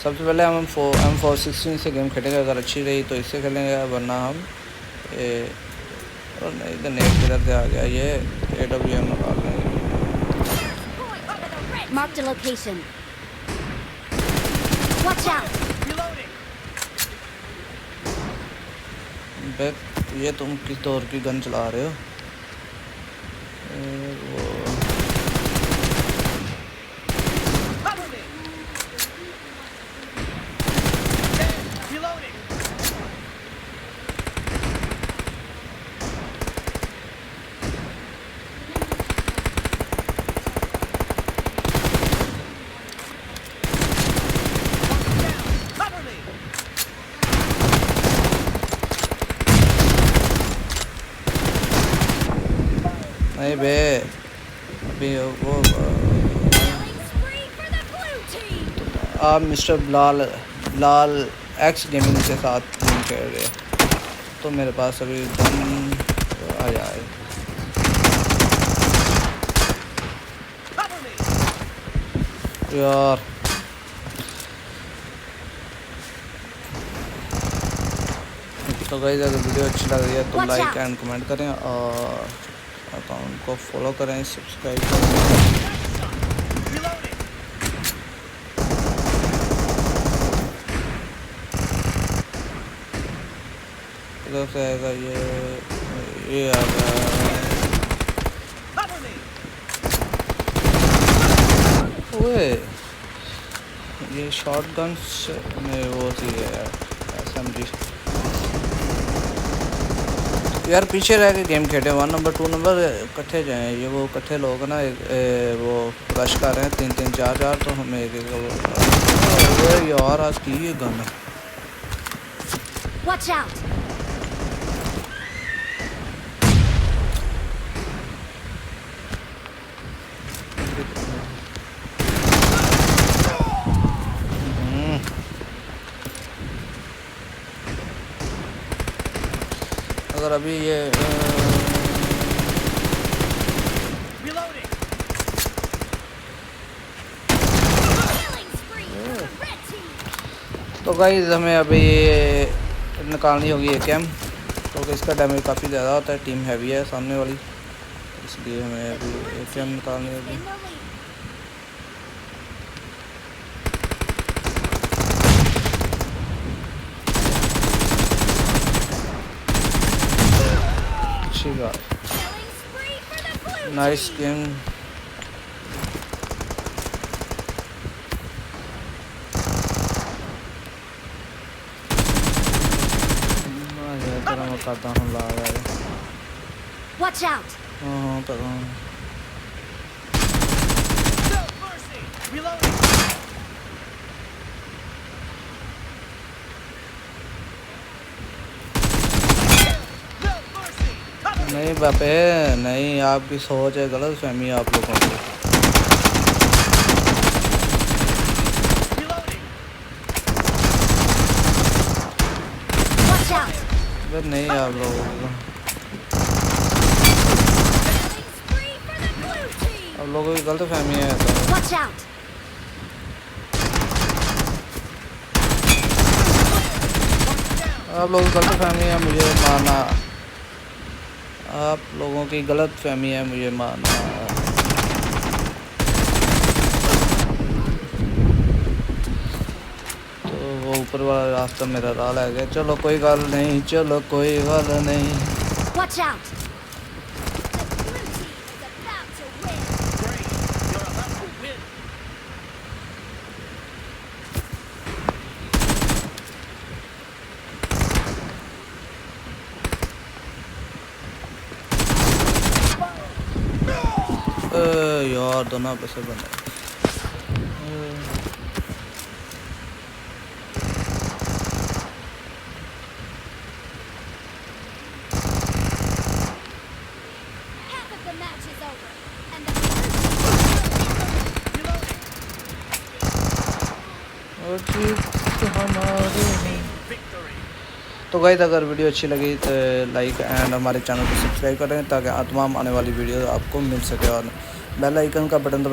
सबसे पहले हम M416 से गेम खेलेंगे, अगर अच्छी रही तो इससे खेलेंगे, वरना हम और नहीं तो नेट किधर से आ गया, ये AWM निकाल लेंगे। Marked a location. Watch out. बे ये तुम किस दौर की गन चला रहे हो? वो नहीं बे, अभी वो आप मिस्टर बिलाल एक्स गेमिंग के साथ गेम खेल रहे हैं, तो मेरे पास अभी गन आ जाए। यार तो गाइस, अगर वीडियो अच्छी लग रही है तो लाइक एंड कमेंट करें और अकाउंट को फॉलो करें, सब्सक्राइब करें। इधर से आएगा ये आ गया। ओए ये शॉटगन में वो थी यार, SMG। यार पीछे रह के गेम खेले, 1 नंबर 2 नंबर इकट्ठे जाएँ, ये वो इकट्ठे लोग ना वो रश कर रहे हैं 3-3 4-4, तो हमें एक यार आज की ये गन। Watch out. अगर अभी ये तो गाइस हमें अभी ये निकालनी होगी AKM, तो इसका डैमेज काफ़ी ज़्यादा होता है, टीम हैवी है सामने वाली, इसलिए हमें अभी AKM निकालनी होगी। अच्छी बात, नाइस गेम। मैं करता हूँ ला रहा है। Watch out. हाँ पता हूँ। नहीं बापे नहीं, आपकी सोच है गलत फहमी है आप लोगों की। नहीं आप लोगों को, आप लोगों की गलत फहमी है तो। आप लोगों की गलत फहमी है, मुझे मारना। आप लोगों की गलत फहमी है, मुझे मारना। तो वो ऊपर वाला रास्ता मेरा राल है गया। चलो कोई गल नहीं, चलो कोई गल नहीं। Watch out. यार दोनों पैसे बने। तो गाइस, अगर वीडियो अच्छी लगी तो लाइक एंड हमारे चैनल को सब्सक्राइब करें, ताकि तमाम आने वाली वीडियो आपको मिल सके, और बेल आइकन का बटन दबाएं।